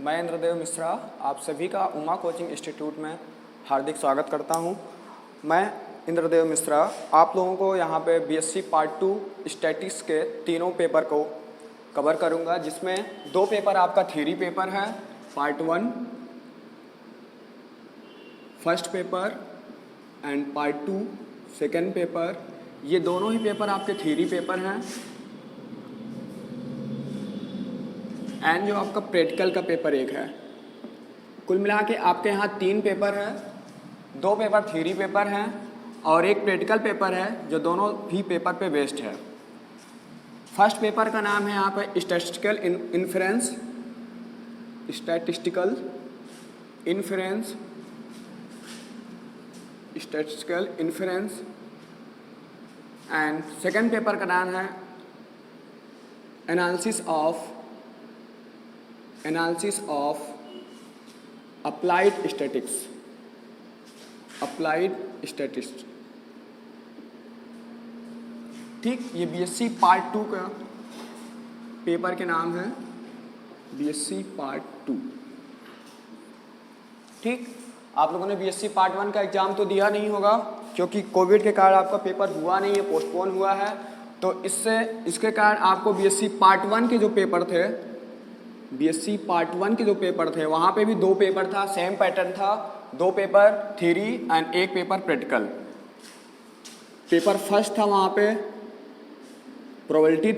मैं इंद्रदेव मिश्रा आप सभी का उमा कोचिंग इंस्टीट्यूट में हार्दिक स्वागत करता हूं। मैं इंद्रदेव मिश्रा आप लोगों को यहां पे बीएससी पार्ट 2 स्टैटिक्स के तीनों पेपर को कवर करूंगा, जिसमें दो पेपर आपका थ्योरी पेपर है, part 1 first paper and part 2 second paper. ये दोनों ही पेपर आपके थ्योरी पेपर हैं एंड जो आपका प्रैक्टिकल का पेपर एक है। कुल मिला के आपके यहाँ 3 पेपर है, 2 पेपर थ्योरी पेपर हैं और एक प्रैक्टिकल पेपर है जो दोनों भी पेपर पे बेस्ड है। फर्स्ट पेपर का नाम है यहाँ पे statistical inference and second paper का नाम है एनालिसिस ऑफ अप्लाइड स्टैटिस्टिक्स। ठीक, ये बीएससी पार्ट 2 का पेपर के नाम है, बीएससी पार्ट 2। ठीक, आप लोगों ने बीएससी पार्ट 1 का एग्जाम तो दिया नहीं होगा क्योंकि कोविड के कारण आपका पेपर हुआ नहीं है, पोस्टपोन हुआ है। तो इसके कारण आपको बीएससी पार्ट 1 के जो पेपर थे, बीएससी पार्ट 1 के जो पेपर थे वहाँ पे भी 2 पेपर था, सेम पैटर्न था, 2 paper theory and 1 paper practical. Paper first था वहाँ पे probability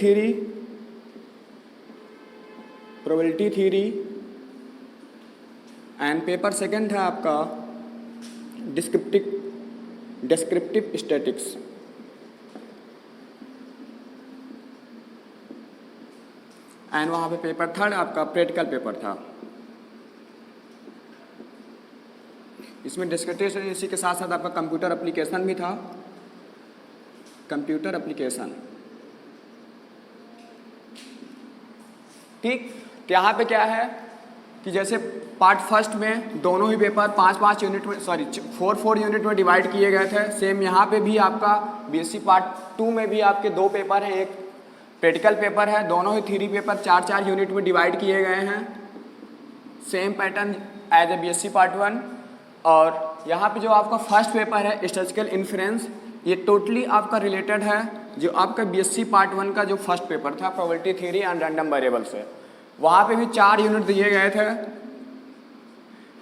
theory and paper second था आपका डिस्क्रिप्टिव स्टैटिक्स। एंड वहाँ पे पेपर थर्ड आपका प्रैक्टिकल पेपर था। इसमें डिस्क्रिप्टिव इसी के साथ साथ आपका कंप्यूटर एप्लीकेशन भी था, कंप्यूटर एप्लीकेशन। ठीक, तो यहाँ पे क्या है कि जैसे पार्ट फर्स्ट में दोनों ही पेपर 5-5 यूनिट में 4-4 यूनिट में डिवाइड किए गए थे। सेम यहाँ पे भी आपका बीएससी पार्ट 2 में भी आपके 2 पेपर हैं, एक प्रैक्टिकल पेपर है, दोनों ही थ्योरी पेपर 4-4 यूनिट में डिवाइड किए गए हैं। Same pattern as a BSc part 1। और यहाँ पे जो आपका फर्स्ट पेपर है स्टैटिस्टिकल इन्फरेंस, ये टोटली आपका रिलेटेड है जो आपका बीएससी पार्ट 1 का जो फर्स्ट पेपर था probability theory and random variable से। वहाँ पे भी 4 यूनिट दिए गए थे,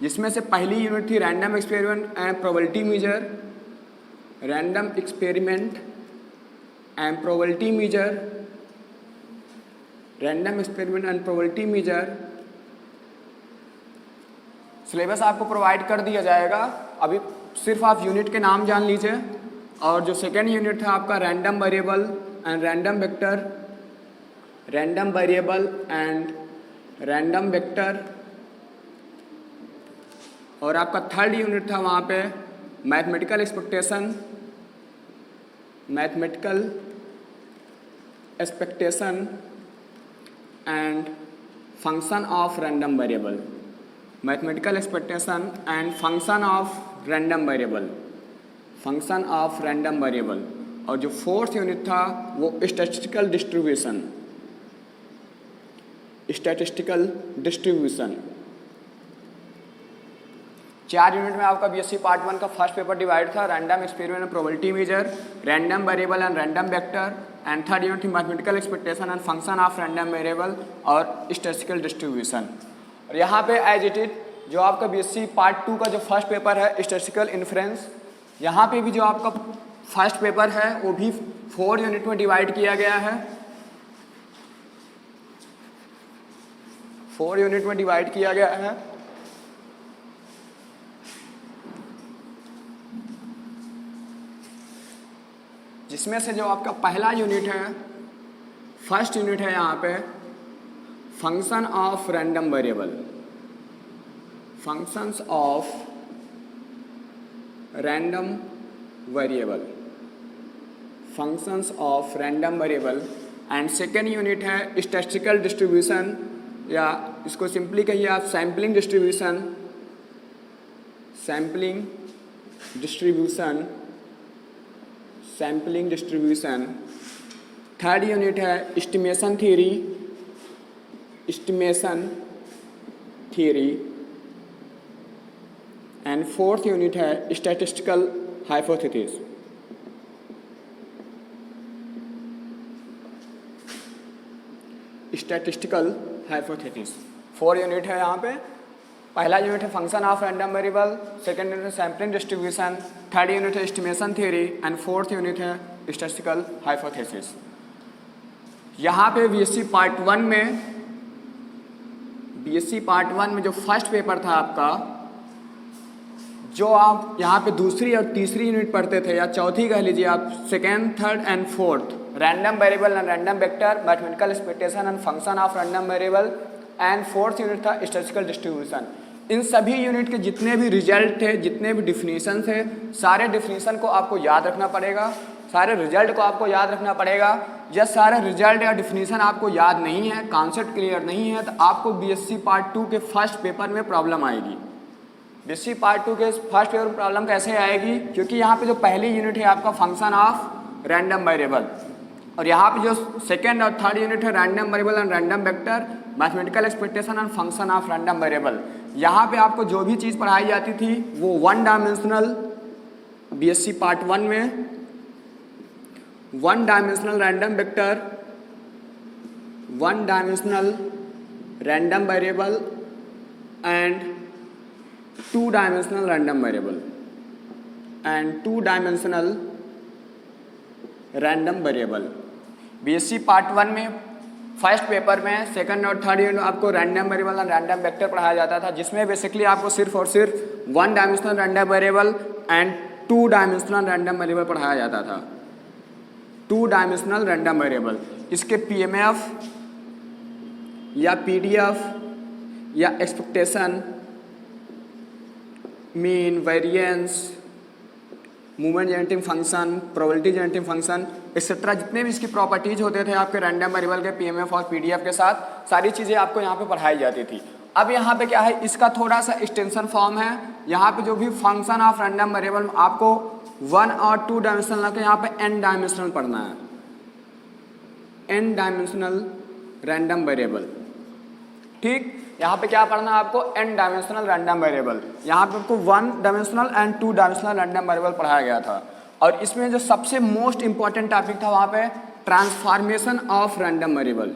जिसमें से पहली यूनिट थी random experiment and probability measure, random experiment and probability measure, random experiment and probability measure. Syllabus आपको प्रोवाइड कर दिया जाएगा, अभी सिर्फ आप यूनिट के नाम जान लीजिए। और जो सेकेंड यूनिट था आपका random variable and random vector, random variable and random vector. और आपका थर्ड यूनिट था वहाँ पे mathematical expectation and function of random variable, mathematical expectation and function of random variable. और जो फोर्थ यूनिट था वो स्टैटिस्टिकल डिस्ट्रीब्यूशन। 4 यूनिट में आपका बीएससी पार्ट 1 का फर्स्ट पेपर डिवाइड था, random experiment and probability measure, random variable and random vector. And third unit थी mathematical expectation and function of random variable और स्टैटिस्टिकल डिस्ट्रीब्यूशन। और यहाँ पे एज इट इज जो आपका बीएससी पार्ट 2 का जो फर्स्ट पेपर है स्टैटिस्टिकल इन्फरेंस, यहाँ पे भी जो आपका फर्स्ट पेपर है वो भी 4 यूनिट में डिवाइड किया गया है, 4 यूनिट में डिवाइड किया गया है। जिसमें से जो आपका पहला यूनिट है, फर्स्ट यूनिट है यहाँ पे function of random variable, functions of random variable. And second unit है स्टैटिस्टिकल डिस्ट्रीब्यूशन, या इसको सिंपली कहिए आप सैम्पलिंग डिस्ट्रीब्यूशन। थर्ड यूनिट है estimation theory and fourth unit है statistical hypothesis. Statistical hypothesis 4 unit है यहाँ पे। पहला यूनिट है function of random variable, second unit है सैम्पलिंग डिस्ट्रीब्यूशन, थर्ड यूनिट है estimation theory and fourth unit है स्टैटिस्टिकल हाइपोथेसिस। यहाँ पे बीएससी पार्ट 1 में जो फर्स्ट पेपर था आपका, जो आप यहाँ पे दूसरी और तीसरी यूनिट पढ़ते थे या चौथी कह लीजिए आप, second, third and fourth, random variable and random vector, mathematical expectation and function of random variable and fourth unit था स्टैटिस्टिकल डिस्ट्रीब्यूशन। इन सभी यूनिट के जितने भी रिजल्ट थे, जितने भी डिफिनीशन थे, सारे डिफिनीशन को आपको याद रखना पड़ेगा, सारे रिजल्ट को आपको याद रखना पड़ेगा। जब सारे रिजल्ट या डिफिनीशन आपको याद नहीं है, कॉन्सेप्ट क्लियर नहीं है, तो आपको बीएससी पार्ट 2 के फर्स्ट पेपर में प्रॉब्लम आएगी। बीएससी पार्ट 2 के फर्स्ट पेपर में प्रॉब्लम कैसे आएगी? क्योंकि यहाँ पे जो पहली यूनिट है आपका फंक्शन ऑफ रैंडम वेरिएबल, और यहाँ पे जो सेकेंड और थर्ड यूनिट है random variable and random vector, mathematical expectation and function of random variable. यहाँ पे आपको जो भी चीज़ पढ़ाई जाती थी वो 1 डायमेंशनल, बीएससी पार्ट 1 में 1 dimensional random vector, 1 dimensional random variable and 2 dimensional random variable and 2 dimensional random variable. BSc part 1 में फर्स्ट पेपर में सेकंड और थर्ड यूनिट आपको रैंडम वेरिएबल और रैंडम वेक्टर पढ़ाया जाता था, जिसमें बेसिकली आपको सिर्फ और सिर्फ 1 dimensional random variable and 2 dimensional random variable पढ़ाया जाता था। 2 डायमेंशनल रैंडम वेरिएबल, इसके पीएमएफ या पीडीएफ या expectation, mean, variance, movement generating function, probability generating function etcetera, जितने भी इसकी प्रॉपर्टीज होते थे आपके रैंडम वेरिएबल के पीएमएफ और पीडीएफ के साथ, सारी चीज़ें आपको यहाँ पे पढ़ाई जाती थी। अब यहाँ पे क्या है, इसका थोड़ा सा एक्सटेंशन फॉर्म है। यहाँ पे जो भी फंक्शन ऑफ रैंडम वेरिएबल आपको 1 और 2 डायमेंशनल के यहाँ पे n डायमेंशनल पढ़ना है, n डायमेंशनल रैंडम वेरिएबल। ठीक, यहाँ पे क्या पढ़ना है आपको? n dimensional random variable. यहाँ पे आपको 1 dimensional and 2 dimensional random variable पढ़ाया गया था। और इसमें जो सबसे मोस्ट इंपॉर्टेंट टॉपिक था वहाँ पे transformation of random variable,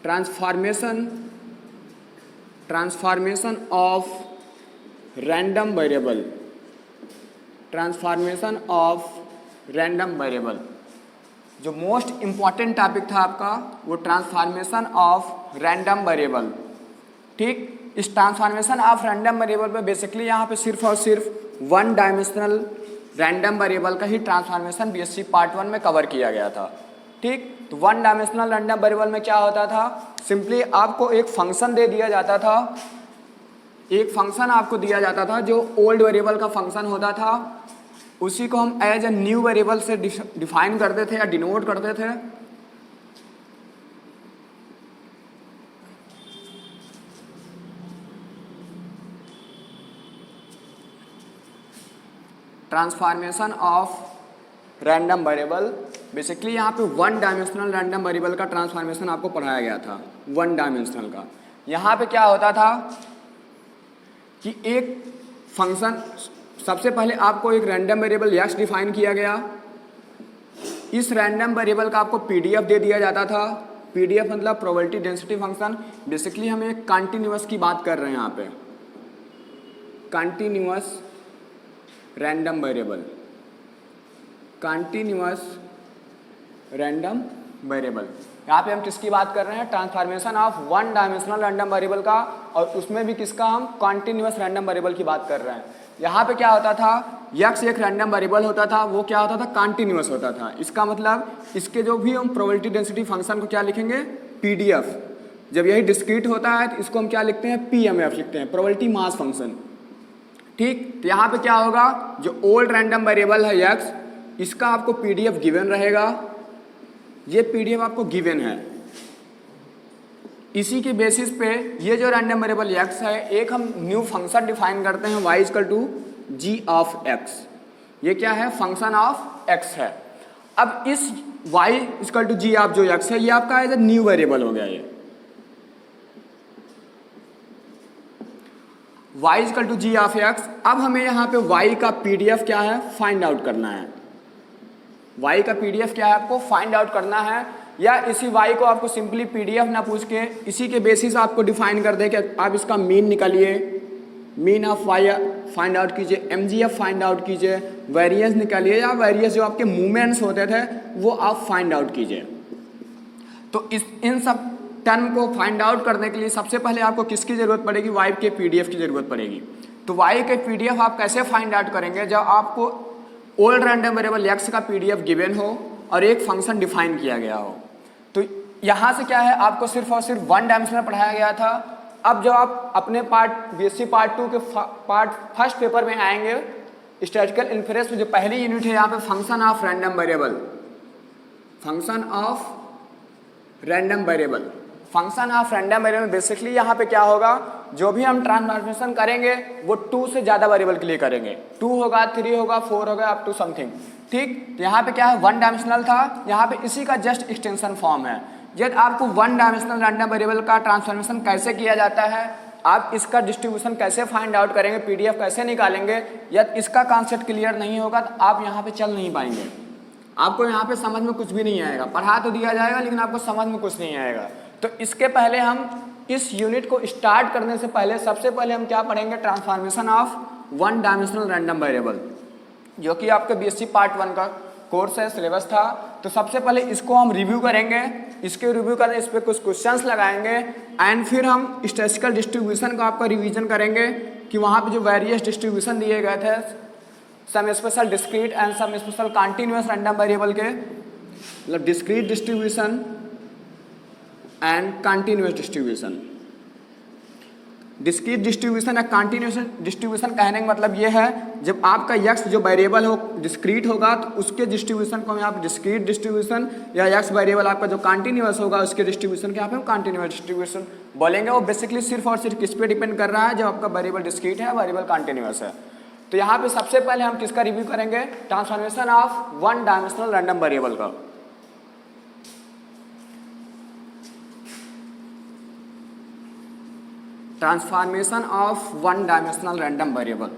transformation of random variable, transformation of random variable. जो मोस्ट इंपॉर्टेंट टॉपिक था आपका वो ट्रांसफॉर्मेशन ऑफ रैंडम वेरिएबल। ठीक, इस ट्रांसफॉर्मेशन ऑफ रैंडम वेरिएबल पे बेसिकली यहाँ पे सिर्फ और सिर्फ 1 डायमेंशनल रैंडम वेरिएबल का ही ट्रांसफॉर्मेशन बीएससी पार्ट 1 में कवर किया गया था। ठीक, तो 1 डायमेंशनल रैंडम वेरिएबल में क्या होता था? सिंपली आपको एक फंक्शन दे दिया जाता था, एक फंक्शन आपको दिया जाता था जो ओल्ड वेरिएबल का फंक्शन होता था, उसी को हम एज ए न्यू वेरिएबल से डिफाइन करते थे या डिनोट करते थे। Transformation of random variable, basically यहाँ पे 1 डायमेंशनल रैंडम वेरिएबल का ट्रांसफॉर्मेशन आपको पढ़ाया गया था, 1 डायमेंशनल का। यहाँ पे क्या होता था कि एक फंक्शन, सबसे पहले आपको एक रैंडम वेरिएबल x डिफाइन किया गया, इस रैंडम वेरिएबल का आपको पीडीएफ दे दिया जाता था। पीडीएफ मतलब प्रोबेबिलिटी डेंसिटी फंक्शन। बेसिकली हम एक कंटिन्यूअस की बात कर रहे हैं यहाँ पे, continuous random variable, continuous random variable. यहाँ पे हम किसकी बात कर रहे हैं? Transformation of 1 dimensional random variable का, और उसमें भी किसका? हम कंटिन्यूअस रैंडम वेरिएबल की बात कर रहे हैं। यहाँ पे क्या होता था, x एक रैंडम वेरिएबल होता था, वो क्या होता था? कंटिन्यूअस होता था। इसका मतलब इसके जो भी हम प्रोबेबिलिटी डेंसिटी फंक्शन को क्या लिखेंगे? पीडीएफ। जब यही डिस्क्रीट होता है तो इसको हम क्या लिखते हैं? पीएमएफ लिखते हैं, प्रोबेबिलिटी मास फंक्शन। ठीक, तो यहाँ पे क्या होगा, जो ओल्ड रैंडम वेरिएबल है x, इसका आपको पीडीएफ गिवन रहेगा, ये पीडीएफ आपको गिवन है। इसी के बेसिस पे ये जो रैंडम वेरिएबल x है, एक हम न्यू फंक्शन डिफाइन करते हैं y equal to g of x। ये क्या है? फंक्शन ऑफ x है। अब इस y equal to g of जो x है, ये आपका एज ए न्यू वेरिएबल हो गया। y equal to ji of x. अब हमें यहाँ पे y का PDF क्या है फाइंड आउट करना है। y का PDF क्या है आपको फाइंड आउट करना है, या इसी y को आपको सिंपली PDF ना पूछ के इसी के बेसिस आपको डिफाइन कर दे कि आप इसका मीन निकालिए, mean of y find out कीजिए, MGF फाइंड आउट कीजिए, वेरिएंस निकालिए, या वेरिएंस जो आपके मूवमेंट्स होते थे वो आप फाइंड आउट कीजिए। तो इन सब टर्म को फाइंड आउट करने के लिए सबसे पहले आपको किसकी ज़रूरत पड़ेगी, y के PDF की ज़रूरत पड़ेगी। तो y के PDF आप कैसे फाइंड आउट करेंगे, जब आपको ओल्ड रैंडम वेरिएबल x का PDF गिवन हो और एक फंक्शन डिफाइन किया गया हो। तो यहाँ से क्या है, आपको सिर्फ और सिर्फ वन डायमेंशनल पढ़ाया गया था। अब जब आप अपने BSc पार्ट 2 के पार्ट फर्स्ट पेपर में आएंगे, स्टैटिस्टिकल इन्फरेंस में जो पहली यूनिट है यहाँ पे function of random variable, function of random variable, function of random variable. Basically यहाँ पे क्या होगा, जो भी हम ट्रांसफॉर्मेशन करेंगे वो 2 से ज़्यादा वेरिएबल के लिए करेंगे, 2 होगा, 3 होगा, 4 होगा, अप टू समथिंग। ठीक, तो यहाँ पे क्या है, वन डायमेंशनल था, यहाँ पे इसी का जस्ट एक्सटेंशन फॉर्म है। जब आपको वन डायमेंशनल रैंडम वेरिएबल का ट्रांसफॉर्मेशन कैसे किया जाता है, आप इसका डिस्ट्रीब्यूशन कैसे फाइंड आउट करेंगे, PDF कैसे निकालेंगे, या इसका कॉन्सेप्ट क्लियर नहीं होगा तो आप यहाँ पे चल नहीं पाएंगे, आपको यहाँ पे समझ में कुछ भी नहीं आएगा। पढ़ा तो दिया जाएगा लेकिन आपको समझ में कुछ नहीं आएगा। तो इसके पहले हम इस यूनिट को स्टार्ट करने से पहले सबसे पहले हम क्या पढ़ेंगे, transformation of one dimensional random variable, जो कि आपके BSc पार्ट 1 का कोर्स है, सिलेबस था। तो सबसे पहले इसको हम रिव्यू करेंगे, इसके रिव्यू करने इस पर कुछ क्वेश्चंस लगाएंगे, एंड फिर हम स्टैटिस्टिकल डिस्ट्रीब्यूशन का आपका रिवीजन करेंगे कि वहाँ पे जो वेरियस डिस्ट्रीब्यूशन दिए गए थे, some special discrete and some special continuous random variable के, मतलब discrete distribution and continuous distribution. Discrete distribution या कंटिन्यूअस डिस्ट्रीब्यूशन कहने का मतलब ये है, जब आपका x जो वेरिएबल हो डिस्क्रीट होगा तो उसके डिस्ट्रीब्यूशन को हम यहाँ पे डिस्क्रीट डिस्ट्रीब्यूशन, या x वेरिएबल आपका जो कंटिन्यूअस होगा उसके डिस्ट्रीब्यूशन के यहाँ पे हम कंटिन्यूअस डिस्ट्रीब्यूशन बोलेंगे। वो बेसिकली सिर्फ और सिर्फ किस पे डिपेंड कर रहा है, जब आपका वेरिएबल डिस्क्रीट है, वेरिएबल कंटिन्यूअस है। तो यहाँ पे सबसे पहले हम किसका रिव्यू करेंगे, transformation of one dimensional random variable का। Transformation of one dimensional random variable.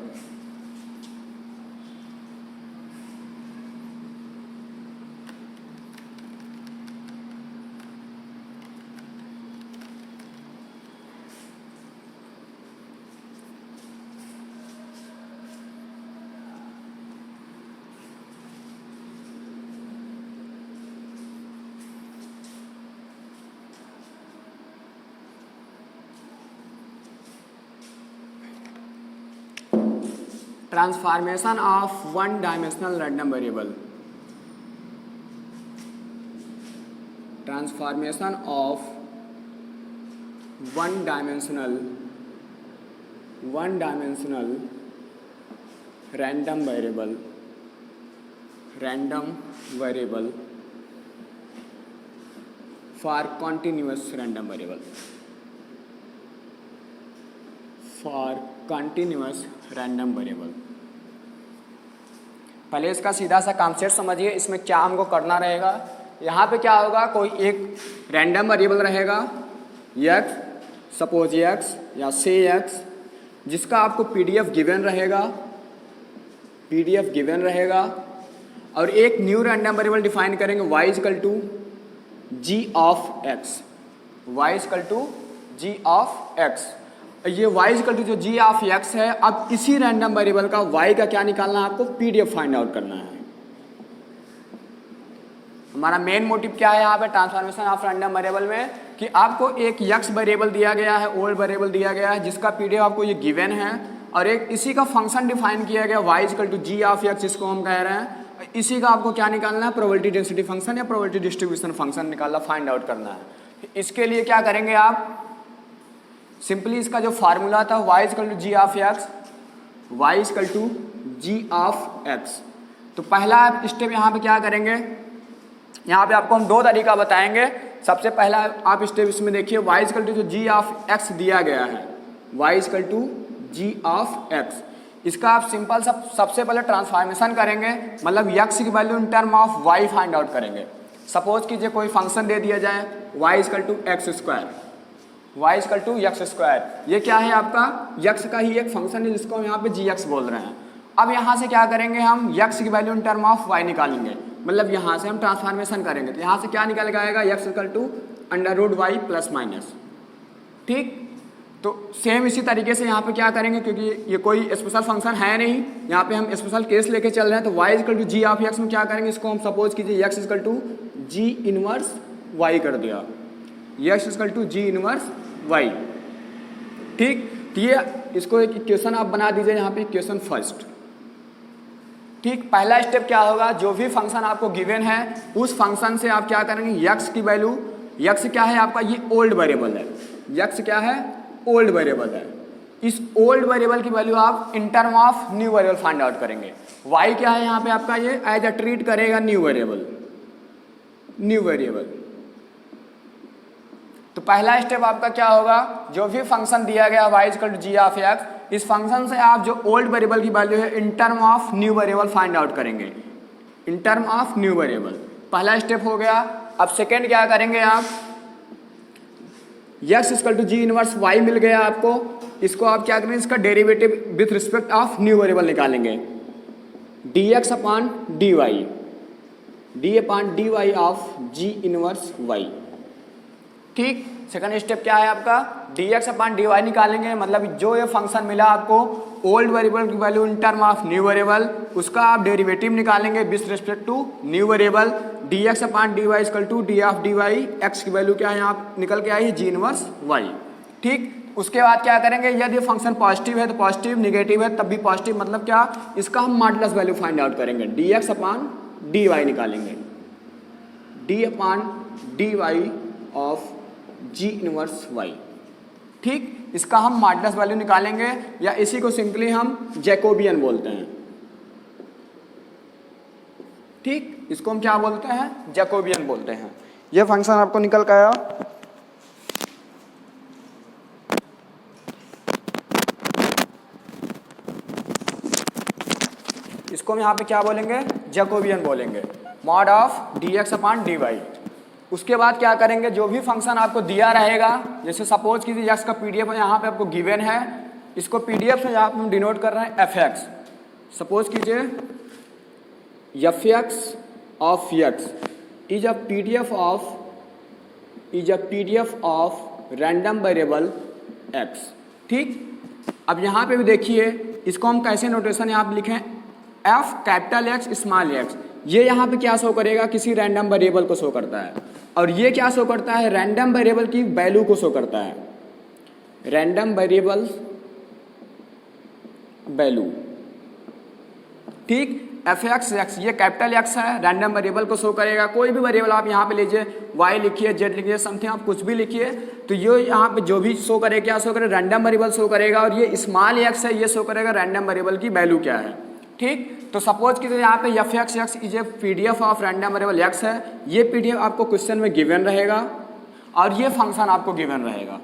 Transformation of one dimensional random variable, transformation of one dimensional random variable, for continuous random variable, for continuous random variable. पहले इसका सीधा सा concept समझिए, इसमें क्या हमको करना रहेगा। यहाँ पे क्या होगा, कोई एक रैंडम वेरिएबल रहेगा x, सपोज x या से x, जिसका आपको PDF गिवन रहेगा, और एक न्यू रैंडम वेरिएबल डिफाइन करेंगे y equal to g of x, y equal to g of x। ये y इक्वल टू जो g ऑफ x है, अब इसी रैंडम वेरिएबल का y का क्या निकालना है, आपको PDF फाइंड आउट करना है। हमारा मेन मोटिव क्या है यहाँ पे ट्रांसफॉर्मेशन ऑफ रैंडम वेरिएबल में, कि आपको एक x वेरिएबल दिया गया है, ओल्ड वेरिएबल दिया गया है, जिसका PDF आपको ये गिवन है, और एक इसी का फंक्शन डिफाइन किया गया y equal to g of x, जिसको हम कह रहे हैं। इसी का आपको क्या निकालना है, प्रोबेबिलिटी डेंसिटी फंक्शन या प्रोबेबिलिटी डिस्ट्रीब्यूशन फंक्शन निकालना, फाइंड आउट करना है। इसके लिए क्या करेंगे आप, सिंपली इसका जो फार्मूला था y equal to g of x, y equal to g of x। तो पहला आप स्टेप यहाँ पे क्या करेंगे, यहाँ पे आपको हम दो तरीका बताएंगे। सबसे पहला आप स्टेप इसमें देखिए, y इक्वल टू जो g ऑफ x दिया गया है, y equal to g of x, इसका आप सिंपल सबसे पहले ट्रांसफॉर्मेशन करेंगे, मतलब x की value in term of y find out करेंगे। सपोज कीजिए कोई फंक्शन दे दिया जाए y equal to x square, y equal to x square. ये क्या है आपका यक्स का ही एक फंक्शन है जिसको हम यहाँ पे जी एक्स बोल रहे हैं। अब यहाँ से क्या करेंगे हम यक्स की value in term of y निकालेंगे, मतलब यहाँ से हम ट्रांसफॉर्मेशन करेंगे तो यहाँ से क्या निकल के आएगा x equal to under root y plus minus. ठीक, तो सेम इसी तरीके से यहाँ पे क्या करेंगे, क्योंकि ये कोई स्पेशल फंक्शन है नहीं, यहाँ पे हम स्पेशल केस लेके चल रहे हैं, तो y equal to ji of x में क्या करेंगे, इसको हम सपोज कीजिए x equal to ji inverse y कर दिया, x equal to ji inverse y। ठीक, तो ये इसको एक इक्वेशन आप बना दीजिए यहाँ पे इक्वेशन फर्स्ट। ठीक, पहला स्टेप क्या होगा, जो भी फंक्शन आपको गिवन है उस फंक्शन से आप क्या करेंगे x की वैल्यू, x क्या है आपका ये ओल्ड वेरिएबल है, x क्या है ओल्ड वेरिएबल है, इस ओल्ड वेरिएबल की वैल्यू आप इन term of new variable find out करेंगे। y क्या है यहाँ पे आपका ये एज अ ट्रीट करेगा न्यू वेरिएबल, न्यू वेरिएबल। तो पहला स्टेप आपका क्या होगा, जो भी फंक्शन दिया गया y equal to ji of X, इस फंक्शन से आप जो ओल्ड वेरिएबल की वैल्यू है in term of new variable find out करेंगे, in term of new variable. पहला स्टेप हो गया। अब सेकेंड क्या करेंगे आप, x equal to ji inverse y मिल गया आपको, इसको आप क्या करेंगे इसका derivative with respect of new variable निकालेंगे, dx upon dy, d upon dy of ji inverse y। ठीक, सेकंड स्टेप क्या है आपका, dx अपॉन dy निकालेंगे, मतलब जो ये फंक्शन मिला आपको ओल्ड वेरिएबल की value in term of new variable, उसका आप डेरिवेटिव निकालेंगे with respect to new variable, dx upon dy equal to d of dy, x की वैल्यू क्या है यहाँ निकल के आई है जी इनवर्स y। ठीक, उसके बाद क्या करेंगे, यदि फंक्शन पॉजिटिव है तो पॉजिटिव, निगेटिव है तब भी पॉजिटिव, मतलब क्या इसका हम मॉडुलस वैल्यू फाइंड आउट करेंगे, dx अपॉन dy निकालेंगे, d upon dy of ji inverse y। ठीक, इसका हम मॉडुलस वैल्यू निकालेंगे, या इसी को सिंपली हम जैकोबियन बोलते हैं। ठीक, इसको हम क्या बोलते हैं, जैकोबियन बोलते हैं। यह फंक्शन आपको निकल के आया, इसको हम यहाँ पे क्या बोलेंगे, जैकोबियन बोलेंगे, mod of dx upon dy। उसके बाद क्या करेंगे, जो भी फंक्शन आपको दिया रहेगा, जैसे सपोज कीजिए x का पीडीएफ यहाँ पे आपको गिवन है, इसको पीडीएफ से यहाँ पे हम डिनोट कर रहे हैं fx। सपोज कीजिए fx of x is a PDF of random variable x। ठीक, अब यहाँ पे भी देखिए इसको हम कैसे नोटेशन यहाँ पे लिखें, f capital X small x, ये यहाँ पे क्या शो करेगा, किसी रैंडम वेरिएबल को शो करता है, और ये क्या शो करता है, रैंडम वेरिएबल की वैल्यू को शो करता है, रैंडम वेरिएबल वैल्यू। ठीक, fx x ये कैपिटल X है, रैंडम वेरिएबल को शो करेगा, कोई भी वेरिएबल आप यहाँ पे लीजिए, y लिखिए, z लिखिए, समथिंग आप कुछ भी लिखिए, तो ये यहाँ पे जो भी शो करे क्या शो करे, रैंडम वेरिएबल शो करेगा, और ये स्मॉल x है, ये शो करेगा रैंडम वेरिएबल की वैल्यू क्या है। ठीक, तो सपोज कीजिए यहाँ पे fx is a PDF of random variable x है, ये पीडीएफ आपको क्वेश्चन में गिवन रहेगा और ये फंक्शन आपको गिवन रहेगा।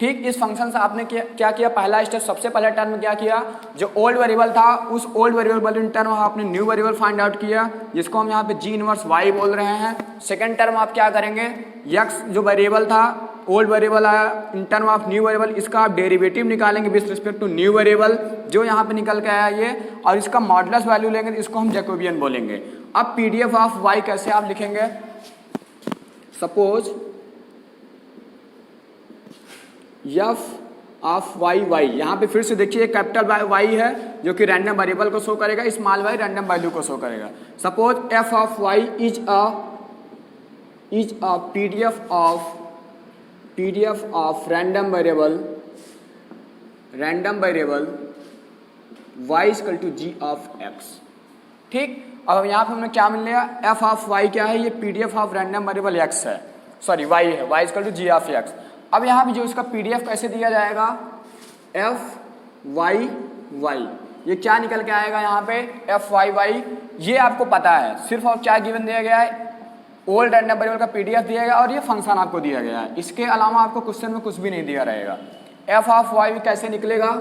ठीक, इस फंक्शन से आपने क्या किया, पहला स्टेप सबसे पहले टर्म में क्या किया, जो ओल्ड वेरिएबल था उस ओल्ड वेरिएबल इन टर्म आपने न्यू वेरिएबल फाइंड आउट किया, जिसको हम यहाँ पे जी इनवर्स y बोल रहे हैं। सेकंड टर्म आप क्या करेंगे, x जो वेरिएबल था ओल्ड वेरिएबल आया in term of new variable, इसका आप डेरिवेटिव निकालेंगे with respect to new variable जो यहाँ पे निकल के आया ये, और इसका मॉडुलस वैल्यू लेंगे तो इसको हम जैकोबियन बोलेंगे। अब पीडीएफ ऑफ y कैसे आप लिखेंगे, सपोज f ऑफ y, यहाँ पे फिर से देखिए कैपिटल y है जो कि रैंडम वेरिएबल को शो करेगा, स्मॉल y रैंडम वैल्यू को शो करेगा। Suppose f of y is a PDF of random variable y equal to ji of x। ठीक, अब यहाँ पे हमें क्या मिल गया, f ऑफ y क्या है, ये PDF of random variable x है, सॉरी y है, y equal to ji of x। अब यहाँ पे जो इसका पीडीएफ कैसे दिया जाएगा, f(y)(y), ये क्या निकल के आएगा यहाँ पे f(y)(y), ये आपको पता है, सिर्फ और क्या गिवन दिया गया है, ओल्ड रैंडम वेरिएबल का पीडीएफ दिया गया और ये फंक्शन आपको दिया गया है, इसके अलावा आपको क्वेश्चन में कुछ भी नहीं दिया रहेगा। f ऑफ y कैसे निकलेगा,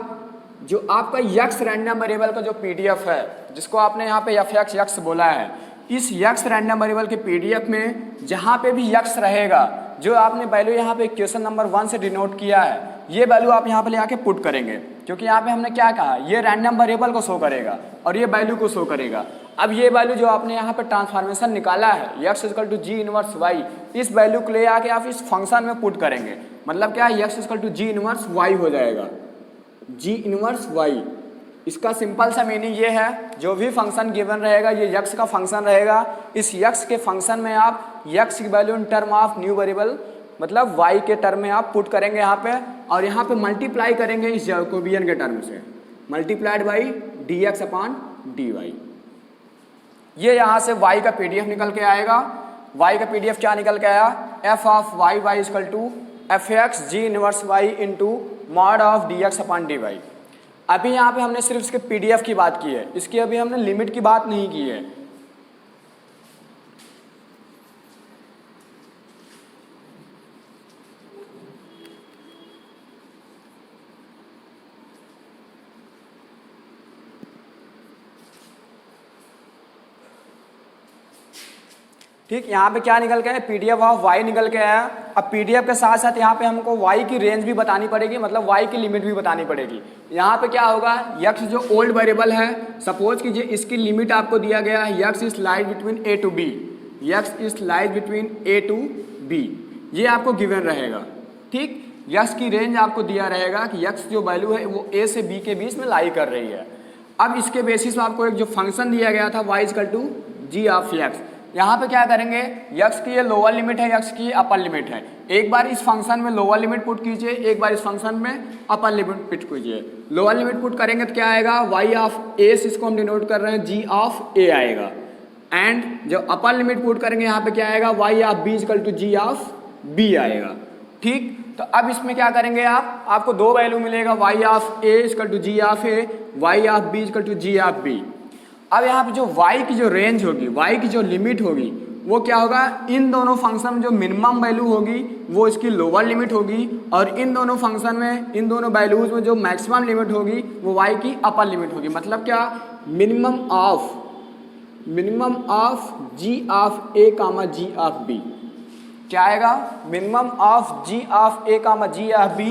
जो आपका x रैंडम वेरिएबल का जो पीडीएफ है, जिसको आपने यहाँ पे fx बोला है, इस x रैंडम वेरिएबल के पीडीएफ में जहाँ पे भी x रहेगा, जो आपने वैल्यू यहाँ पे क्वेश्चन नंबर 1 से डिनोट किया है, ये वैल्यू आप यहाँ पे ले आके पुट करेंगे, क्योंकि यहाँ पे हमने क्या कहा, ये रैंडम वेरिएबल को शो करेगा और ये वैल्यू को शो करेगा। अब ये वैल्यू जो आपने यहाँ पे ट्रांसफॉर्मेशन निकाला है x equal to ji inverse y, इस वैल्यू को ले आके आप इस फंक्शन में पुट करेंगे। मतलब क्या है, x equal to ji inverse y हो जाएगा, जी इनवर्स वाई। इसका सिंपल सा मीनिंग ये है, जो भी फंक्शन गिवन रहेगा ये x का फंक्शन रहेगा, इस x के फंक्शन में आप x की value in term of new variable मतलब y के टर्म में आप पुट करेंगे यहाँ पे, और यहाँ पे मल्टीप्लाई करेंगे इस जैकोबियन के टर्म से, multiplied by dx upon dy। ये यहाँ से y का PDF निकल के आएगा। y का PDF क्या निकल के आया, f of y y equal to f x g inverse y into mod of dx upon dy। अभी यहाँ पे हमने सिर्फ इसके PDF की बात की है, इसकी अभी हमने लिमिट की बात नहीं की है। ठीक, यहाँ पे क्या निकल के आया, PDF ऑफ y निकल के आया। अब PDF के साथ साथ यहाँ पे हमको y की रेंज भी बतानी पड़ेगी, मतलब y की लिमिट भी बतानी पड़ेगी। यहाँ पे क्या होगा, x जो ओल्ड वेरिएबल है, सपोज कीजिए इसकी लिमिट आपको दिया गया है x is lies between a to b, x is lies between a to b, ये आपको गिवन रहेगा। ठीक, x की रेंज आपको दिया रहेगा कि x जो वैल्यू है वो a से b के बीच में लाई कर रही है। अब इसके बेसिस पर आपको एक जो फंक्शन दिया गया था y equal to ji of x, यहाँ पे क्या करेंगे, x की ये लोअर लिमिट है, x की अपर लिमिट है। एक बार इस फंक्शन में लोअर लिमिट पुट कीजिए, एक बार इस फंक्शन में अपर लिमिट पुट कीजिए। लोअर लिमिट पुट करेंगे तो क्या आएगा, y ऑफ a, इसको हम डिनोट कर रहे हैं g ऑफ a आएगा। एंड जब अपर लिमिट पुट करेंगे यहाँ पे क्या आएगा, y of b equal to g of b आएगा। ठीक, तो अब इसमें क्या करेंगे आप, आपको दो वैल्यू मिलेगा, y of a equal to g of a, y of b equal to g of b। अब यहाँ पे जो y की जो रेंज होगी, y की जो लिमिट होगी, वो क्या होगा, इन दोनों फंक्शन में जो मिनिमम वैल्यू होगी वो इसकी लोअर लिमिट होगी, और इन दोनों फंक्शन में, इन दोनों वैल्यूज में जो मैक्सिमम लिमिट होगी वो y की अपर लिमिट होगी। मतलब क्या, minimum of g of a comma g of b क्या आएगा, minimum of g of a comma g of b,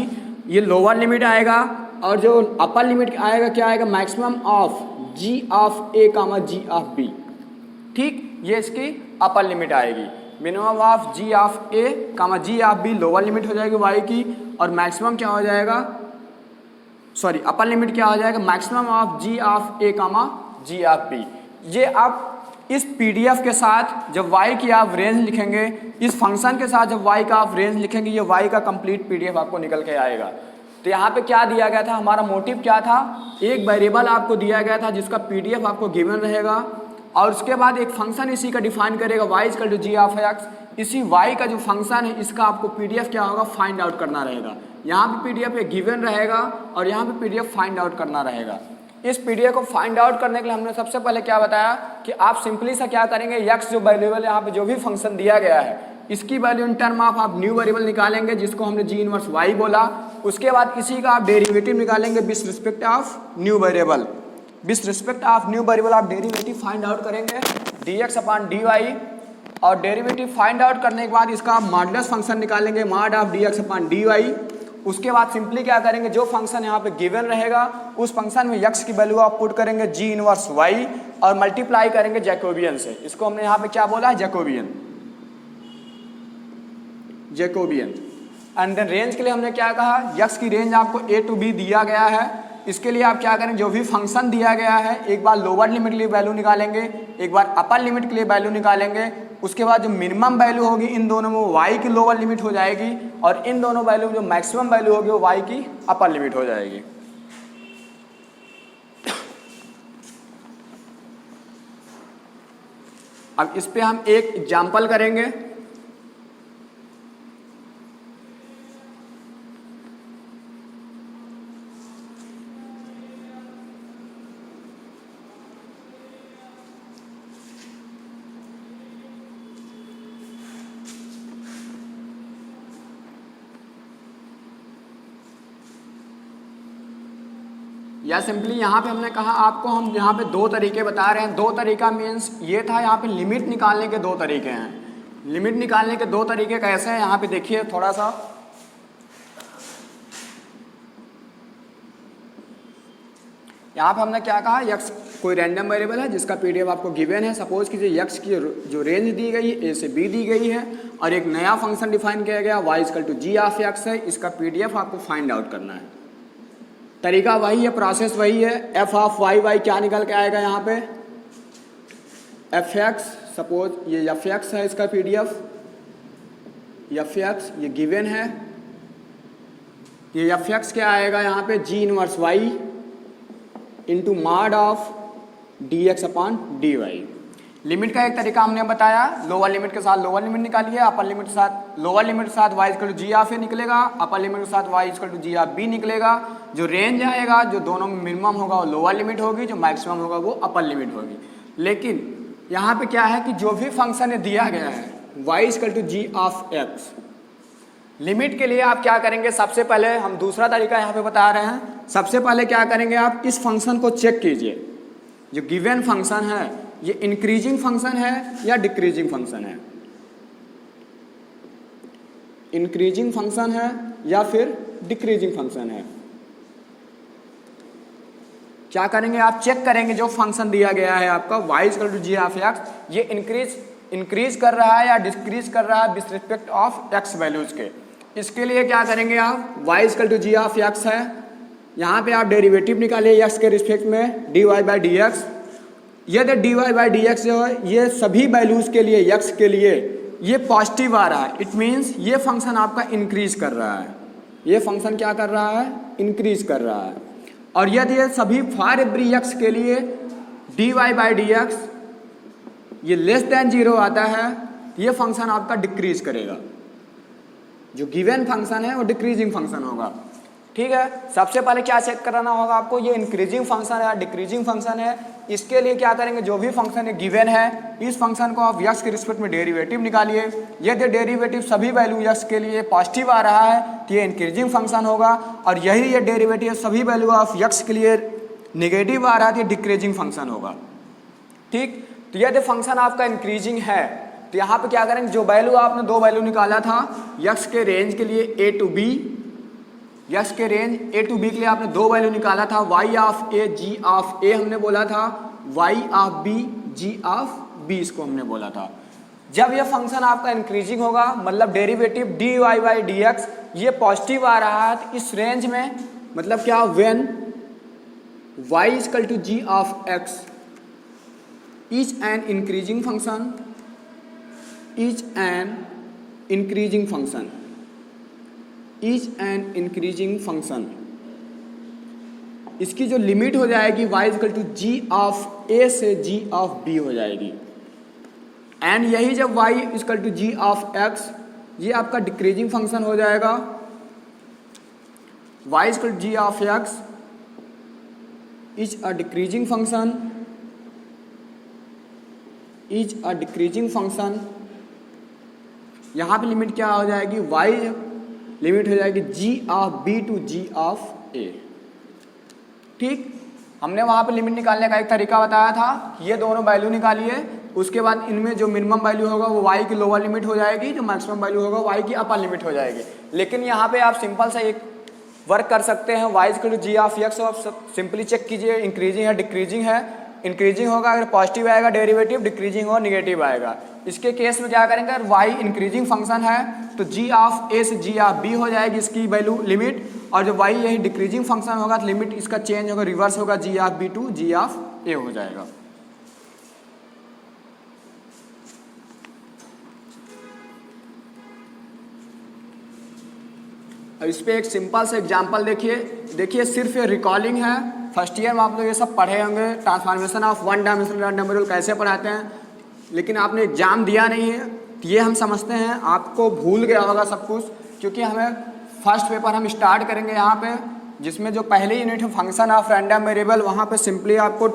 ये लोअर लिमिट आएगा, और जो अपर लिमिट आएगा क्या आएगा, maximum of g of a comma g of b। ठीक, ये इसकी अपर लिमिट आएगी। Minimum of g of a comma g of b lower limit हो जाएगी y की, और मैक्सिमम क्या हो जाएगा, सॉरी अपर लिमिट क्या हो जाएगा, maximum of g of a comma g of b। ये आप इस PDF के साथ जब y की आप रेंज लिखेंगे, इस फंक्शन के साथ जब y का आप रेंज लिखेंगे, ये y का कंप्लीट PDF आपको निकल के आएगा। तो यहाँ पे क्या दिया गया था, हमारा मोटिव क्या था, एक वेरिएबल आपको दिया गया था जिसका PDF आपको गिवन रहेगा, और उसके बाद एक फंक्शन इसी का डिफाइन करेगा y equal to ji of x। इसी y का जो फंक्शन है इसका आपको PDF क्या होगा, फाइंड आउट करना रहेगा। यहाँ पे PDF एक गिवन रहेगा और यहाँ पे PDF फाइंड आउट करना रहेगा। इस PDF को फाइंड आउट करने के लिए हमने सबसे पहले क्या बताया कि आप सिंपली सा क्या करेंगे, x जो वेरिएबल यहाँ पे जो भी फंक्शन दिया गया है इसकी वैल्यू इन टर्म ऑफ आप न्यू वेरिएबल निकालेंगे, जिसको हमने जी इनवर्स y बोला। उसके बाद इसी का आप डेरिवेटिव निकालेंगे with respect of new variable. With respect of new variable आप डेरिवेटिव फाइंड आउट करेंगे dx अपॉन dy, और डेरिवेटिव फाइंड आउट करने के बाद इसका आप मॉडुलस फंक्शन निकालेंगे, mod of dx upon dy। उसके बाद सिंपली क्या करेंगे, जो फंक्शन यहाँ पे गिवन रहेगा उस फंक्शन में x की वैल्यू आप पुट करेंगे जी इनवर्स y, और मल्टीप्लाई करेंगे जैकोबियन से। इसको हमने यहाँ पे क्या बोला है, जैकोबियन। एंड देन रेंज के लिए हमने क्या कहा, x की रेंज आपको a टू b दिया गया है। इसके लिए आप क्या करें, जो भी फंक्शन दिया गया है एक बार लोअर लिमिट के लिए वैल्यू निकालेंगे, एक बार अपर लिमिट के लिए वैल्यू निकालेंगे। उसके बाद जो मिनिमम वैल्यू होगी इन दोनों में वो y की लोअर लिमिट हो जाएगी, और इन दोनों वैल्यू में जो मैक्सिमम वैल्यू होगी वो y की अपर लिमिट हो जाएगी। अब इस पे हम एक एग्जाम्पल करेंगे। या सिंपली यहाँ पे हमने कहा आपको, हम यहाँ पे दो तरीके बता रहे हैं। दो तरीका मीन्स ये था, यहाँ पे लिमिट निकालने के दो तरीके हैं। लिमिट निकालने के दो तरीके कैसे हैं यहाँ पे देखिए थोड़ा सा। यहाँ पे हमने क्या कहा, यक्स कोई रैंडम वेरिएबल है जिसका पीडीएफ आपको गिवन है। सपोज कीजिए यक्स की जो रेंज दी गई है ए से बी दी गई है और एक नया फंक्शन डिफाइन किया गया y equal to ji of x है। इसका पीडीएफ आपको फाइंड आउट करना है। तरीका वही है, प्रोसेस वही है। एफ ऑफ वाई वाई क्या निकल के आएगा यहाँ पे, एफ एक्स। सपोज ये एफ एक्स है, इसका पीडीएफ एफ एक्स ये गिवन है। ये एफ एक्स क्या आएगा यहाँ पे, g inverse y into mod of d x upon d y. Limit का एक तरीका हमने बताया, लोअर लिमिट के साथ लोअर लिमिट निकालिए, अपर लिमिट के साथ लोअर लिमिट के साथ Y equal to ji of A निकलेगा, अपर लिमिट के साथ Y equal to ji of B निकलेगा। जो रेंज आएगा, जो दोनों में मिनिमम होगा वो लोअर लिमिट होगी, जो मैक्सिमम होगा वो अपर लिमिट होगी। लेकिन यहाँ पे क्या है कि जो भी फंक्शन दिया गया है y equal to ji of x, limit के लिए आप क्या करेंगे, सबसे पहले हम दूसरा तरीका यहाँ पे बता रहे हैं। सबसे पहले क्या करेंगे, आप इस फंक्शन को चेक कीजिए। जो गिवन फंक्शन है ये इंक्रीजिंग फंक्शन है या डिक्रीजिंग फंक्शन है, इंक्रीजिंग फंक्शन है या फिर डिक्रीजिंग फंक्शन है। क्या करेंगे, आप चेक करेंगे जो फंक्शन दिया गया है आपका y equal to ji of x, ये इंक्रीज कर रहा है या डिक्रीज कर रहा है with respect of x values के। इसके लिए क्या करेंगे आप, y equal to ji of x है, यहाँ पे आप डेरिवेटिव निकालिए एक्स के रिस्पेक्ट में D Y by D X. यदि D Y by D X जो है ये सभी वैल्यूज के लिए एक्स के लिए ये पॉजिटिव आ रहा है, इट मीन्स ये फंक्शन आपका इंक्रीज कर रहा है। ये फंक्शन क्या कर रहा है, इंक्रीज कर रहा है। और यदि ये सभी फॉर एवरी एक्स के लिए d Y by D x ये लेस देन जीरो आता है, ये फंक्शन आपका डिक्रीज करेगा। जो गिवन फंक्शन है वो डिक्रीजिंग फंक्शन होगा। ठीक है, सबसे पहले क्या चेक कराना होगा आपको, ये इंक्रीजिंग फंक्शन है या डिक्रीजिंग फंक्शन है। इसके लिए क्या करेंगे, जो भी फंक्शन है गिवन है, इस फंक्शन को आप यक्स के रिस्पेक्ट में डेरिवेटिव निकालिए। यदि डेरिवेटिव सभी वैल्यू यक्स के लिए पॉजिटिव आ रहा है तो ये इंक्रीजिंग फंक्शन होगा, और यही ये डेरिवेटिव सभी वैल्यू ऑफ यक्स के लिए निगेटिव आ रहा है तो ये डिक्रीजिंग फंक्शन होगा। ठीक, तो यदि फंक्शन आपका इंक्रीजिंग है तो यहाँ पे क्या करेंगे, जो वैल्यू आपने दो वैल्यू निकाला था यक्स के रेंज के लिए ए टू बी, यक्स के रेंज ए टू बी के लिए आपने दो वैल्यू निकाला था, Y of A G of A हमने बोला था, Y of B G of B इसको हमने बोला था। जब यह फंक्शन आपका इंक्रीजिंग होगा, मतलब derivative D Y by D x ये पॉजिटिव आ रहा है, तो इस रेंज में मतलब क्या, when Y equal to ji of x is an increasing function, is an increasing function, is an increasing function. इसकी जो लिमिट हो जाएगी y equal to ji of A से जी ऑफ बी हो जाएगी। एंड यही जब y equal to ji of x ये आपका डिक्रीजिंग फंक्शन हो जाएगा। y equal to ji of x is a decreasing function, is a decreasing function. यहाँ पे लिमिट क्या हो जाएगी, y लिमिट हो जाएगी g of b to g of a। ठीक, हमने वहाँ पे लिमिट निकालने का एक तरीका बताया था कि ये दोनों वैल्यू निकालिए, उसके बाद इनमें जो मिनिमम वैल्यू होगा वो y की लोअर लिमिट हो जाएगी, जो मैक्सिमम वैल्यू होगा y की अपर लिमिट हो जाएगी। लेकिन यहाँ पे आप सिंपल सा एक वर्क कर सकते हैं, y equal to ji of x आप सिंपली चेक कीजिए इंक्रीजिंग है डिक्रीजिंग है। इंक्रीजिंग होगा अगर पॉजिटिव आएगा डेरिवेटिव, डिक्रीजिंग हो निगेटिव आएगा। इसके केस में क्या करेंगे, अगर y इंक्रीजिंग फंक्शन है तो g ऑफ a से g ऑफ b हो जाएगी इसकी वैल्यू लिमिट, और जब y यही डिक्रीजिंग फंक्शन होगा तो लिमिट इसका चेंज होगा, रिवर्स होगा, g of b to g of a हो जाएगा। अब इस पे एक सिंपल सा एग्जांपल देखिए सिर्फ ये रिकॉलिंग है। फर्स्ट ईयर में आप लोग ये सब पढ़े होंगे, transformation of one dimensional random variable कैसे पढ़ाते हैं, लेकिन आपने एग्जाम दिया नहीं है तो ये हम समझते हैं आपको भूल गया होगा सब कुछ, क्योंकि हमें फर्स्ट पेपर हम स्टार्ट करेंगे यहाँ पे, जिसमें जो पहले यूनिट है फंक्शन ऑफ रैंडम वेरिएबल, वहाँ पे सिंपली आपको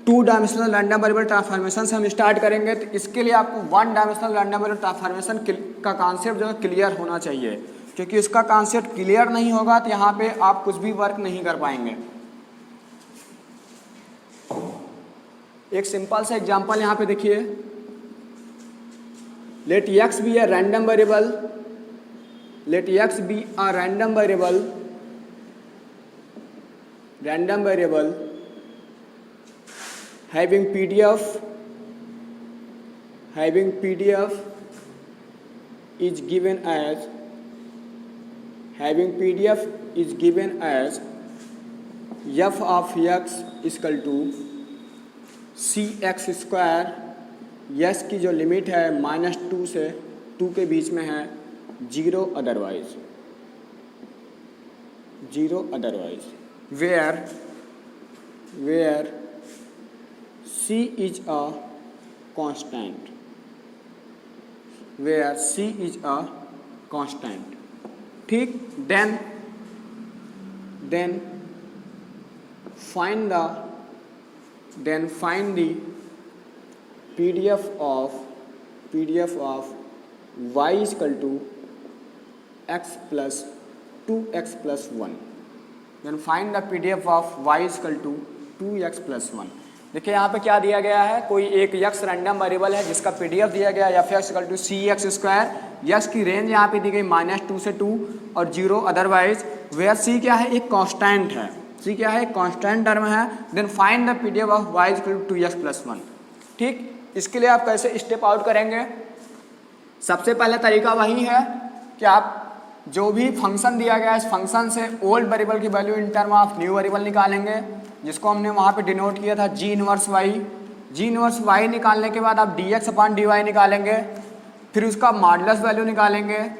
two dimensional random variable transformation से हम स्टार्ट करेंगे। तो इसके लिए आपको one dimensional random variable transformation का कॉन्सेप्ट जो है क्लियर होना चाहिए, क्योंकि इसका कॉन्सेप्ट क्लियर नहीं होगा तो यहाँ पे आप कुछ भी वर्क नहीं कर पाएंगे। एक सिंपल सा एग्जांपल यहाँ पे देखिए, let x be a random variable, let x be a random variable having PDF is given as f of x equal to c x square, x की जो लिमिट है -2 से 2 के बीच में है, zero otherwise where C is a constant, ठीक। Then find the PDF of y is equal to x plus 2x plus 1. Then find the PDF of y is equal to 2x plus 1. देखिए यहाँ पे क्या दिया गया है, कोई एक यक्स रैंडम वेरिएबल है जिसका PDF दिया गया है f(x) equal to c x square, x की रेंज यहाँ पे दी गई -2 से 2 और 0 अदरवाइज, वेयर सी क्या है, एक कांस्टेंट है, सी क्या है, कांस्टेंट टर्म है। Then find the PDF of y equal to 2x plus 1, ठीक। इसके लिए आप कैसे स्टेप आउट करेंगे? सबसे पहला तरीका वही है कि आप जो भी फंक्शन दिया गया है इस फंक्शन से ओल्ड वेरिएबल की value in term of new variable निकालेंगे, जिसको हमने वहाँ पे डिनोट किया था जी इनवर्स वाई निकालने के बाद आप dx/dy निकालेंगे, फिर उसका मॉडुलस वैल्यू निकालेंगे,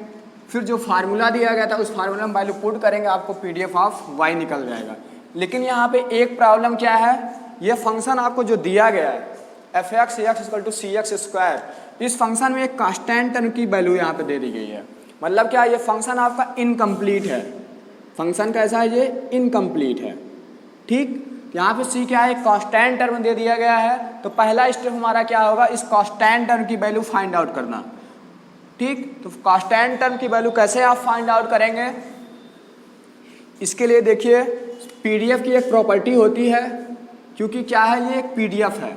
फिर जो फार्मूला दिया गया था उस फार्मूला में वैल्यू पुट करेंगे, आपको PDF ऑफ y निकल जाएगा। लेकिन यहाँ पे एक प्रॉब्लम क्या है, ये फंक्शन आपको जो दिया गया है f(x) equal to c x square, इस फंक्शन में एक कांस्टेंट टर्म की वैल्यू यहाँ पे दे दी गई है। मतलब क्या, ये फंक्शन आपका इनकम्प्लीट है। फंक्शन कैसा है, ये इनकम्प्लीट है, ठीक। यहाँ पे सी क्या है, एक कांस्टेंट टर्म दे दिया गया है, तो पहला स्टेप हमारा क्या होगा, इस कांस्टेंट टर्म की वैल्यू फाइंड आउट करना, ठीक। तो कांस्टेंट टर्म की वैल्यू कैसे आप फाइंड आउट करेंगे? इसके लिए देखिए PDF की एक प्रॉपर्टी होती है, क्योंकि क्या है, ये एक PDF है।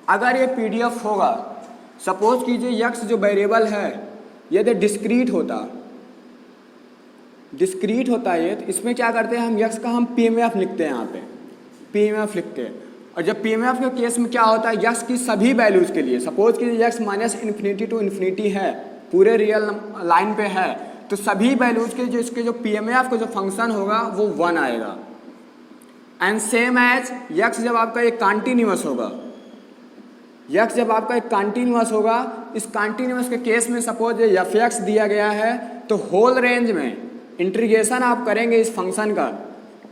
अगर ये PDF होगा, सपोज कीजिए x जो वेरिएबल है यदि डिस्क्रीट होता है, तो इसमें क्या करते हैं हम, x का हम PMF लिखते हैं, यहाँ पे PMF लिखते हैं। और जब PMF के केस में क्या होता है, x की सभी वैल्यूज़ के लिए, सपोज कीजिए x -∞ to ∞ है, पूरे रियल लाइन पे है, तो सभी वैल्यूज़ के जो इसके जो PMF का जो फंक्शन होगा वो 1 आएगा। एंड सेम एज x जब आपका एक कंटिन्यूअस होगा, इस कंटिन्यूअस के केस में सपोज ये f(x) दिया गया है, तो होल रेंज में इंटीग्रेशन आप करेंगे इस फंक्शन का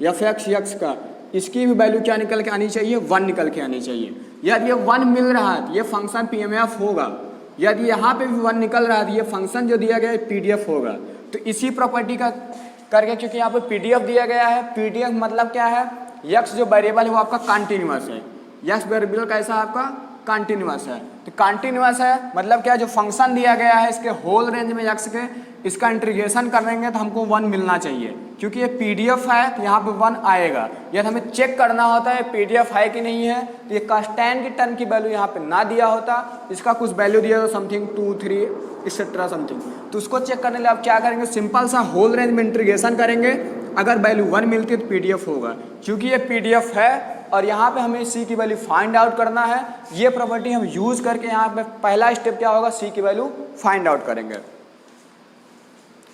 f(x) का, इसकी भी वैल्यू क्या निकल के आनी चाहिए, 1 निकल के आनी चाहिए। यदि ये 1 मिल रहा है तो ये फंक्शन PMF होगा, यदि यहाँ पे भी 1 निकल रहा है तो ये फंक्शन जो दिया गया है PDF होगा। तो इसी प्रॉपर्टी का करके, क्योंकि यहाँ पे PDF दिया गया है, PDF मतलब क्या है, x जो वेरिएबल है वो आपका कंटिन्यूअस है, x वेरिएबल कैसा है आपका, कंटिन्यूअस है। तो कंटिन्यूअस है मतलब क्या, जो फंक्शन दिया गया है इसके होल रेंज में x के, इसका इंटीग्रेशन करेंगे तो हमको 1 मिलना चाहिए, क्योंकि ये PDF है तो यहाँ पे 1 आएगा। यदि हमें चेक करना होता है PDF है कि नहीं है, तो ये कांस्टेंट की टर्म की वैल्यू यहाँ पे ना दिया होता, इसका कुछ वैल्यू दिया हो समथिंग 2 3 एक्सेट्रा समथिंग, तो उसको चेक करने के लिए आप क्या करेंगे, सिंपल सा होल रेंज में इंटीग्रेशन करेंगे, अगर वैल्यू 1 मिलती है तो PDF होगा। क्योंकि ये PDF है और यहाँ पे हमें C की वैल्यू फाइंड आउट करना है, ये प्रॉपर्टी हम यूज़ करके यहाँ पे पहला स्टेप क्या होगा, C की वैल्यू फाइंड आउट करेंगे।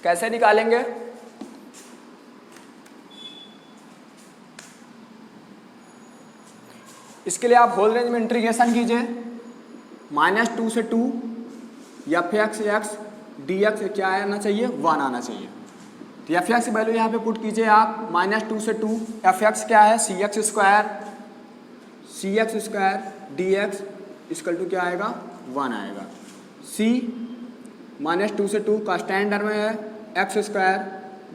कैसे निकालेंगे? इसके लिए आप होल रेंज में इंटीग्रेशन कीजिए, -2 से 2 f(x) dx क्या आना चाहिए, 1 आना चाहिए। तो f(x) की वैल्यू यहाँ पे पुट कीजिए आप, -2 से 2, f(x) क्या है, C x square dx equal to क्या आएगा, 1 आएगा। c -2 से 2 का स्टैंडर्ड में है, x square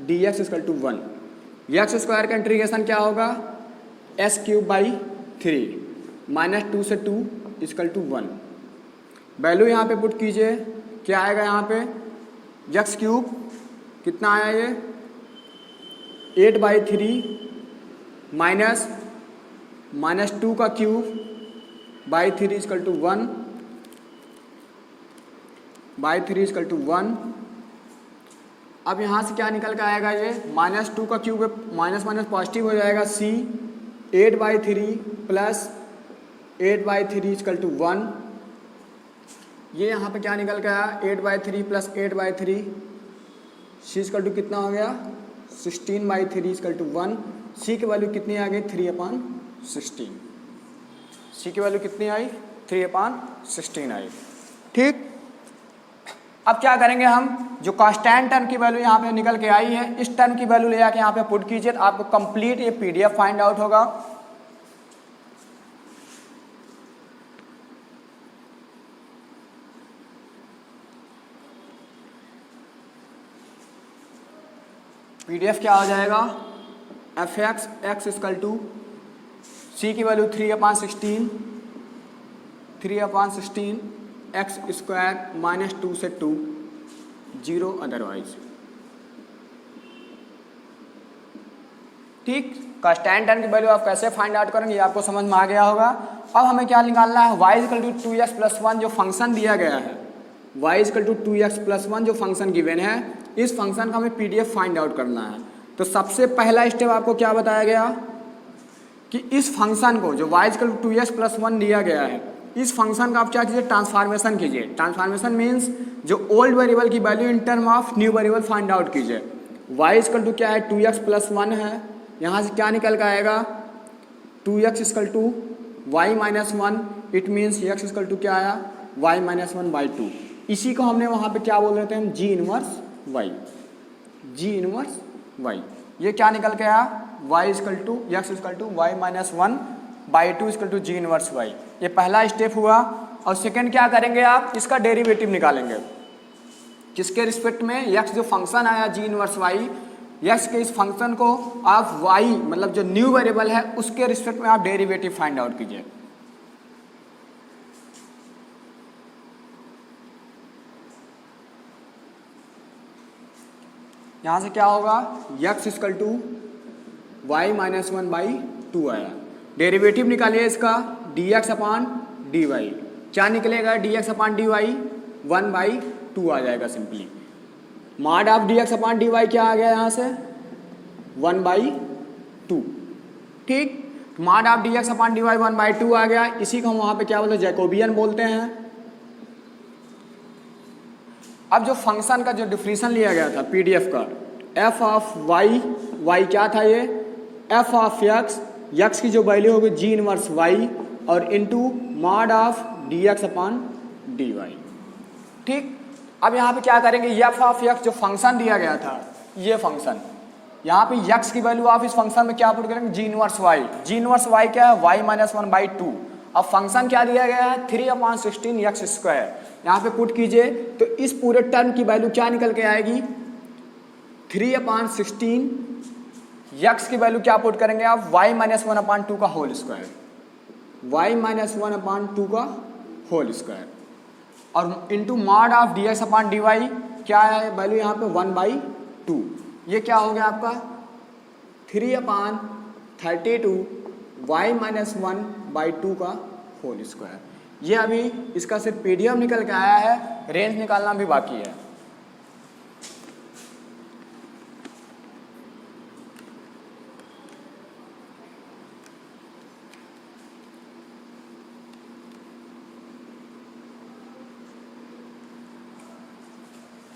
dx equal to 1, x square का इंटीग्रेशन क्या होगा, s³/3 -2 से 2 इक्वल टू 1। वैल्यू यहाँ पे पुट कीजिए, क्या आएगा यहाँ पे, x³ कितना आया ये, 8/3 -2 का cube equal to 1, by 3 equal to 1। अब यहाँ से क्या निकल के आएगा, ये -2 का क्यूब माइनस माइनस पॉजिटिव हो जाएगा, c 8/3 प्लस 8/3 इजकल टू 1। ये यहाँ पे क्या निकल के आया, 8/3 प्लस 8/3, c इजकल टू कितना हो गया 16/3 इजकल टू 1। c की वैल्यू कितनी आ गई 3/16। c की वैल्यू कितनी आई 3/16 आई। ठीक, अब क्या करेंगे हम, जो कांस्टेंट टर्म की वैल्यू यहाँ पे निकल के आई है, इस टर्म की वैल्यू ले जाके यहाँ पे पुट कीजिए तो आपको कंप्लीट ये पीडीएफ फाइंड आउट होगा। पीडीएफ क्या हो जाएगा, fx x equal to c की वैल्यू 3/16 x स्क्वायर -2 से 2 0 अदरवाइज। ठीक, कांस्टेंट टर्म की वैल्यू आप कैसे फाइंड आउट करेंगे ये आपको समझ में आ गया होगा। अब हमें क्या निकालना है, y equal to 2x plus 1 जो फंक्शन दिया गया है, y equal to 2x plus 1 जो फंक्शन गिवन है, इस फंक्शन का हमें पीडीएफ फाइंड आउट करना है। तो सबसे पहला स्टेप आपको क्या बताया गया कि इस फंक्शन को जो y equal to 2x plus 1 दिया गया है, इस फंक्शन का आप क्या कीजिए, ट्रांसफॉर्मेशन कीजिए। ट्रांसफॉर्मेशन मीन्स जो ओल्ड वेरिएबल की value in term of new variable find out कीजिए। y इजकल टू क्या है 2x प्लस 1 है, यहाँ से क्या निकल कर आएगा 2x equal to y minus 1, it means x equal to क्या आया y माइनस 1/2। इसी को हमने वहाँ पे क्या बोल रहे थे हम, g इनवर्स y। ये क्या निकल के आया y equal to x equal to y minus 1/2 equal to g inverse y। ये पहला स्टेप हुआ। और सेकंड क्या करेंगे आप, इसका डेरिवेटिव निकालेंगे। किसके रिस्पेक्ट में, x जो फंक्शन आया g इनवर्स y, x के इस फंक्शन को आप y मतलब जो न्यू वेरिएबल है उसके रिस्पेक्ट में आप डेरिवेटिव फाइंड आउट कीजिए। यहाँ से क्या होगा, x equal to y minus 1/2 आया। डेरिवेटिव निकालिए इसका, dx अपान dy। क्या निकलेगा dx अपान dy 1/2 आ जाएगा simply. Mod of dx upon dy क्या आ गया यहाँ से 1/2। ठीक, mod of dx upon dy 1/2 आ गया। इसी को हम वहाँ पे क्या बोलते हैं, जैकोबियन बोलते हैं। अब जो फंक्शन का जो डिफिनीशन लिया गया था पीडीएफ का, f ऑफ y क्या था ये, f ऑफ x की जो वैल्यू होगी g इनवर्स y और into mod of dx upon dy। ठीक, अब यहाँ पे क्या करेंगे, f ऑफ x जो फंक्शन दिया गया था, ये फंक्शन यहाँ पे x की वैल्यू आप इस फंक्शन में क्या पुट करेंगे, g इनवर्स y क्या है y माइनस 1/2। अब फंक्शन क्या दिया गया है 3/16 x स्क्वायर, यहाँ पे पुट कीजिए तो इस पूरे टर्म की वैल्यू क्या निकल के आएगी 3/16 x की वैल्यू क्या पुट करेंगे आप y माइनस 1/2 का होल स्क्वायर, y माइनस 1/2 का होल स्क्वायर और into mod of dx upon dy क्या है वैल्यू यहाँ पे 1/2। ये क्या हो गया आपका 3/32 y माइनस 1/2 का होल स्क्वायर। ये अभी इसका सिर्फ पीडीएफ निकल के आया है, रेंज निकालना भी बाकी है।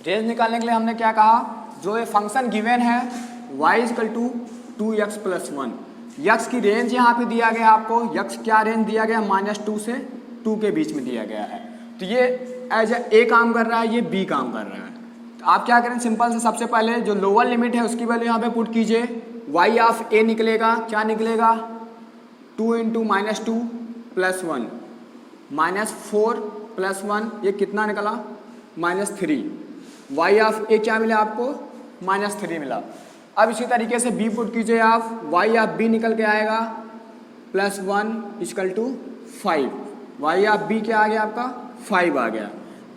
रेंज निकालने के लिए हमने क्या कहा, जो ये फंक्शन गिवन है y equal to 2x plus 1, x की रेंज यहाँ पे दिया गया आपको, x क्या रेंज दिया गया -2 से 2 के बीच में दिया गया है। तो ये एज ए काम कर रहा है, ये बी काम कर रहा है। तो आप क्या करें, सिंपल से सबसे पहले जो लोअर लिमिट है उसकी वैल्यू यहाँ पे पुट कीजिए। y ऑफ a निकलेगा, क्या निकलेगा 2 इंटू -2 प्लस 1 -4 प्लस 1, ये कितना निकला -3। y ऑफ a क्या मिला आपको -3 मिला। अब इसी तरीके से b पुट कीजिए आप, y ऑफ b निकल के आएगा +1 equal to 5। y of b क्या आ गया आपका 5 आ गया।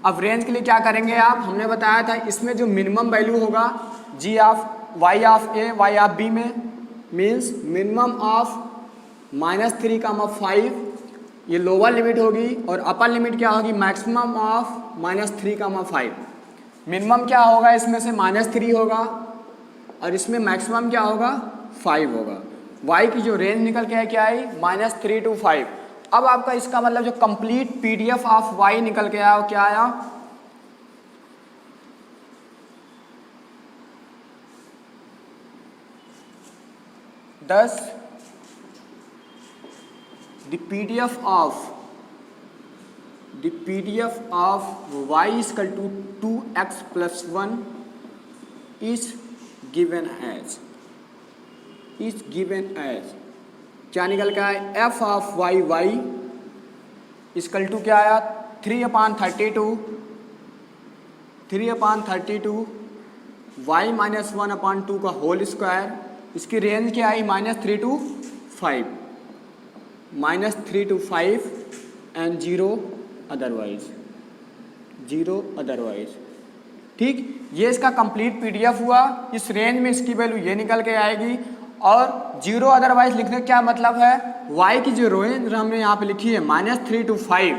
अब रेंज के लिए क्या करेंगे आप, हमने बताया था इसमें जो मिनिमम वैल्यू होगा g of y of a y of b में मीन्स मिनिमम ऑफ -3 (5), ये लोअर लिमिट होगी और अपर लिमिट क्या होगी मैक्सिमम ऑफ -3, 5। मिनिमम क्या होगा इसमें से -3 होगा और इसमें मैक्सिमम क्या होगा 5 होगा। y की जो रेंज निकल के क्या आई -3 to 5। अब आपका इसका मतलब जो कंप्लीट PDF ऑफ y निकल के आया वो क्या आया, thus the PDF of y is equal to 2x plus 1 is given as क्या निकल के आया, f of y equal to क्या आया 3/32 y माइनस 1/2 का होल स्क्वायर। इसकी रेंज क्या आई -3 to 5, -3 to 5 एंड 0 अदरवाइज। ठीक, ये इसका कंप्लीट PDF हुआ। इस रेंज में इसकी वैल्यू ये निकल के आएगी और 0 अदरवाइज लिखने का क्या मतलब है, y की जो रेंज हमने यहाँ पे लिखी है -3 to 5,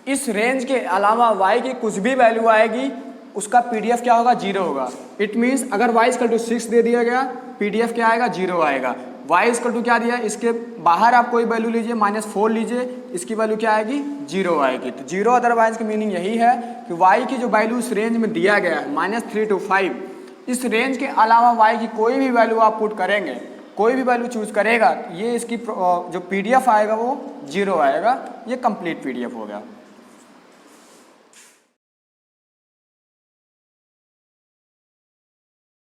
इस रेंज के अलावा y की कुछ भी वैल्यू आएगी उसका PDF क्या होगा 0 होगा। इट मीन्स अगर y इक्वल टू 6 दे दिया गया PDF क्या आएगा 0 आएगा। y इक्वल टू क्या दिया, इसके बाहर आप कोई वैल्यू लीजिए -4 लीजिए, इसकी वैल्यू क्या आएगी 0 आएगी। तो 0 अदरवाइज की मीनिंग यही है कि y की जो वैल्यू इस रेंज में दिया गया है -3 to 5, इस रेंज के अलावा y की कोई भी वैल्यू आप पुट करेंगे, कोई भी वैल्यू चूज करेगा, ये इसकी जो PDF आएगा वो 0 आएगा। ये कंप्लीट PDF हो गया।